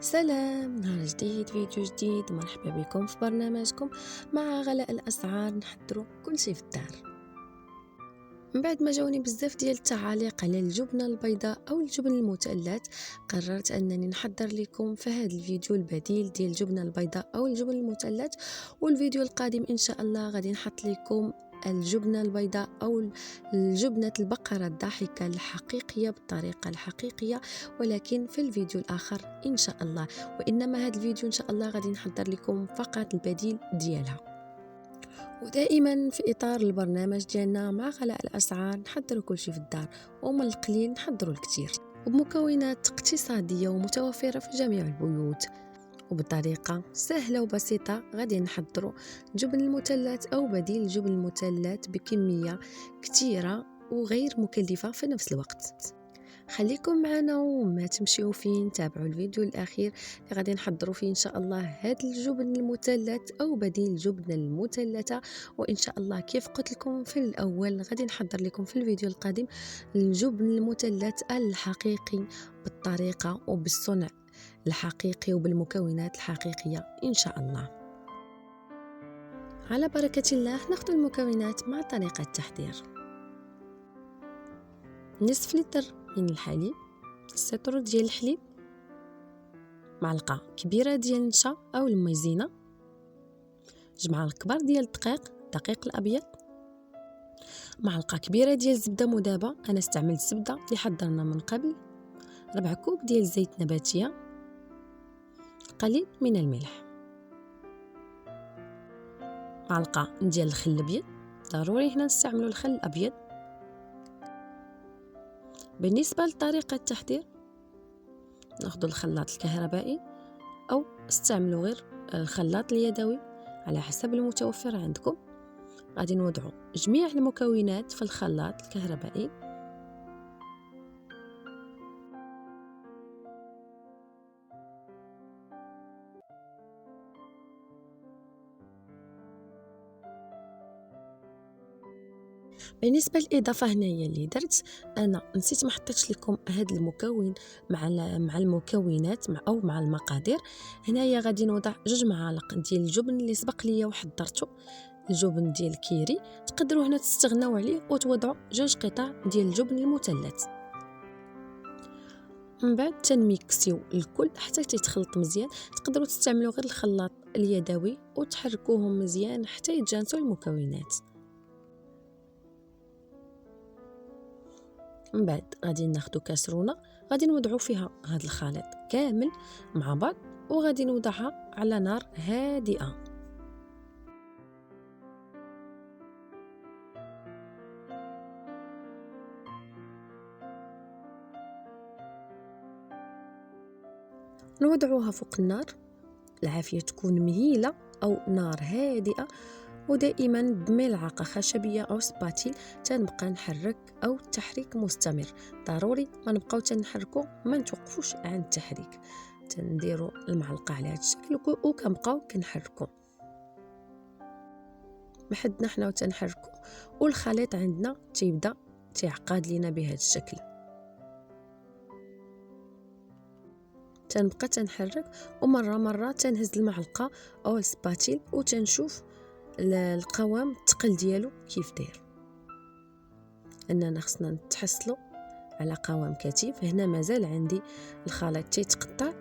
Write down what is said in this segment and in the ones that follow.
سلام، نهار جديد، فيديو جديد. مرحبا بكم في برنامجكم مع غلاء الأسعار. نحضروا كل شيء في الدار. من بعد ما جاوني بزاف ديال التعاليق على الجبنة البيضاء أو الجبن المثلث، قررت أنني نحضر لكم في هذا الفيديو البديل ديال الجبنة البيضاء أو الجبن المثلث. والفيديو القادم إن شاء الله غادي نحط لكم الجبنة البيضاء أو الجبنة البقرة الضاحكة الحقيقية بالطريقة الحقيقية، ولكن في الفيديو الآخر إن شاء الله. وإنما هذا الفيديو إن شاء الله غادي نحضر لكم فقط البديل ديالها. ودائما في إطار البرنامج ديالنا مع غلاء الأسعار نحضروا كل شيء في الدار، ومن القليل نحضروا الكثير وبمكونات اقتصادية ومتوفرة في جميع البيوت، وبطريقة سهلة وبسيطة. غادي نحضروا جبن المثلث أو بديل الجبن المثلث بكمية كثيرة وغير مكلفة في نفس الوقت. خليكم معنا وما تمشيو فين، تابعوا الفيديو الأخير اللي غادي نحضروا فيه إن شاء الله هذا الجبن المثلث أو بديل الجبن المثلثة. وإن شاء الله كيف قلت لكم في الأول غادي نحضر لكم في الفيديو القادم الجبن المثلث الحقيقي بالطريقة وبالصنع الحقيقي وبالمكونات الحقيقية إن شاء الله. على بركة الله ناخذ المكونات مع طريقة التحضير. نصف لتر من الحليب، سطر ديال الحليب، معلقة كبيرة ديال النشا أو المايزينا، جمعة كبار ديال الدقيق الأبيض، معلقة كبيرة ديال الزبدة مذابة، أنا استعملت الزبدة اللي حضرنا من قبل، 4 كوب ديال الزيت نباتية، قليل من الملح، معلقة ديال الخل الأبيض، ضروري هنا نستعملوا الخل الأبيض. بالنسبة لطريقة التحضير ناخذ الخلاط الكهربائي أو استعملوا غير الخلاط اليدوي على حسب المتوفر عندكم. غادي نوضعوا جميع المكونات في الخلاط الكهربائي، بالنسبه للاضافه هنايا اللي درت، انا نسيت ما حطيتش لكم هذا المكون مع المكونات او مع المقادير. هنايا غادي نوضع 2 معالق ديال الجبن اللي سبق ليا وحضرته، الجبن ديال الكيري. تقدروا هنا تستغناو عليه وتوضعوا 2 قطع ديال الجبن المثلث. من بعد تنميكسيو الكل حتى تيتخلط مزيان. تقدروا تستعملوا غير الخلاط اليدوي وتحركوهم مزيان حتى يتجانسوا المكونات. من بعد غادي ناخذ كاسرونه، غادي نوضعوا فيها هذا الخليط كامل مع بعض، وغادي نوضعها على نار هادئه. نوضعوها فوق النار، العافيه تكون مهيله او نار هادئه، ودائما بملعقه خشبيه او سباتيل تنبقى نحرك او التحريك مستمر. ضروري ما نبقاو تنحركوا، ما نتوقفوش عن التحريك، تنديروا المعلقه على هذا الشكل وكنبقاو كنحركوا بحدنا حنا وتنحركوا، والخليط عندنا تيبدا تيعقد لينا بهذا الشكل. تنبقى تنحرك ومره تنهز المعلقه او السباتيل وتنشوف القوام الثقل ديالو كيف داير. اننا خصنا نتحصلوا على قوام كثيف. هنا مازال عندي الخليط تيتقطع،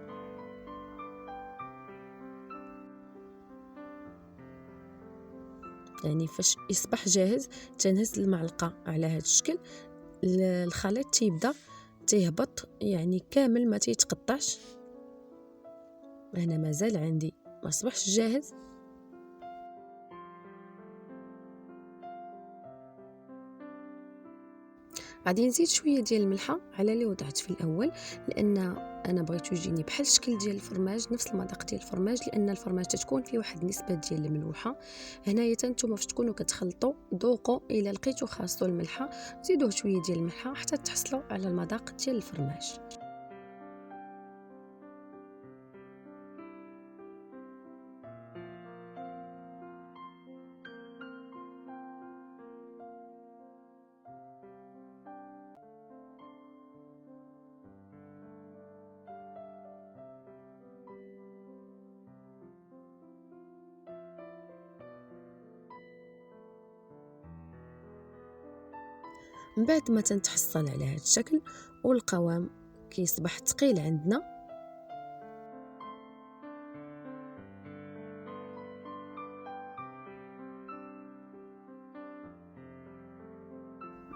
يعني فاش يصبح جاهز تنهز المعلقه على هذا الشكل، الخليط تيبدا تيهبط، يعني كامل ما تيتقطعش. هنا مازال عندي ما صبحش جاهز. غادي نزيد شويه ديال الملحه على اللي وضعت في الاول، لان انا بغيتو يجيني بحال الشكل ديال الفرماج، نفس المذاق ديال الفرماج، لان الفرماج تتكون فيه واحد النسبه ديال الملوحه. هنايا نتوما فاش تكونوا كتخلطوا ذوقوا الى لقيتوا خاصو الملحه، زيدوه شويه ديال الملحه حتى تحصلوا على المذاق ديال الفرماج. من بعد ما تنتحصل على هذا الشكل والقوام كيصبح ثقيل عندنا،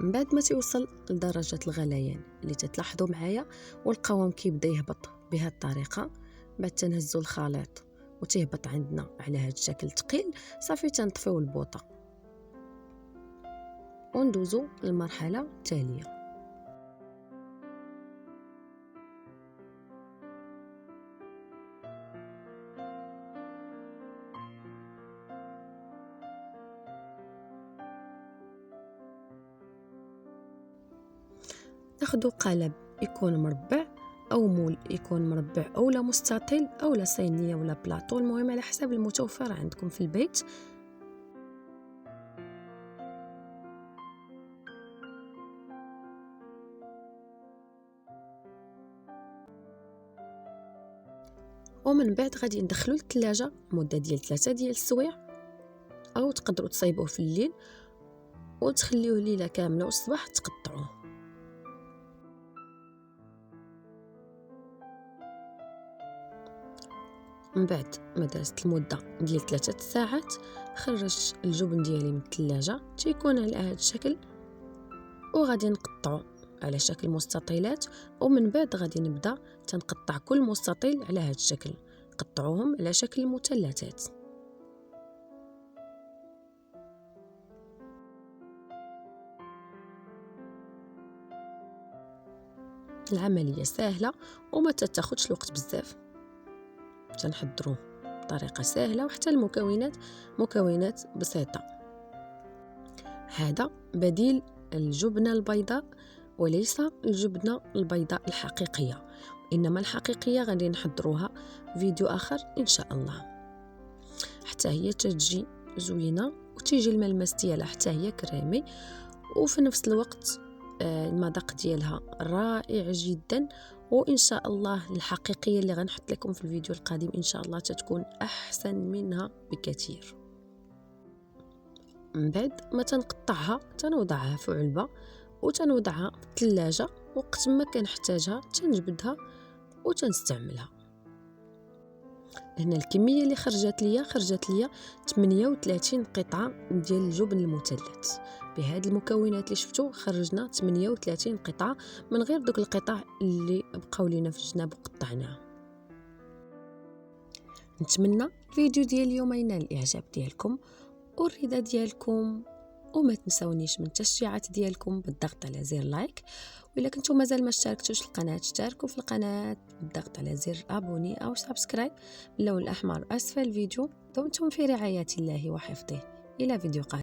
من بعد ما تيوصل لدرجة الغليان اللي تتلاحظوا معايا والقوام كيبدا يهبط بهذه الطريقة، بعد تنهزوا الخليط وتهبط عندنا على هذا الشكل ثقيل، صافي تنطفيو البوطة وندوزو للمرحلة التالية. ناخدو قالب يكون مربع او مول يكون مربع او لا مستطيل او لا صينيه ولا بلاطو، المهم على حسب المتوفر عندكم في البيت. ومن بعد غادي ندخلو للثلاجه مده ديال 3 ديال السوايع، او تقدروا تصايبوه في الليل وتخليوه ليله كامله والصباح تقطعوه. من بعد ما دازت المده ديال 3 ساعات خرجت الجبن ديالي من الثلاجه، تيكون على هذا الشكل، وغادي نقطعو على شكل مستطيلات، ومن بعد غادي نبدا تنقطع كل مستطيل على هذا الشكل، قطعوهم على شكل مثلثات. العمليه سهله وما تاخذش الوقت بزاف، تنحضروه بطريقه سهله وحتى المكونات مكونات بسيطه. هذا بديل الجبنه البيضاء وليس الجبنه البيضاء الحقيقيه، انما الحقيقيه غادي نحضروها فيديو اخر ان شاء الله. حتى هي تجي زوينه وتيجي الملمس ديالها حتى هي كريمي، وفي نفس الوقت المذاق ديالها رائع جدا. وان شاء الله الحقيقيه اللي غنحط لكم في الفيديو القادم ان شاء الله تتكون احسن منها بكثير. من بعد ما تنقطعها تنوضعها في علبه وتنوضعها في الثلاجه، وقت ما كنحتاجها تنجبدها وتنستعملها. هنا الكميه اللي خرجت ليا 38 قطعه ديال الجبن المثلث. بهاد المكونات اللي شفتوا خرجنا 38 قطعه من غير دوك القطع اللي بقاو لينا في الجناب وقطعناها. نتمنى الفيديو ديال اليوم ينال الاعجاب ديالكم والرضا ديالكم، وما تنسونيش من التشجيعات ديالكم بالضغط على زر لايك، وإلا كنتو مازال ما اشتركتوش في القناه اشتركوا في القناه بالضغط على زر ابوني او سبسكرايب باللون الاحمر اسفل الفيديو. دمتم في رعايه الله وحفظه، الى فيديو قادم.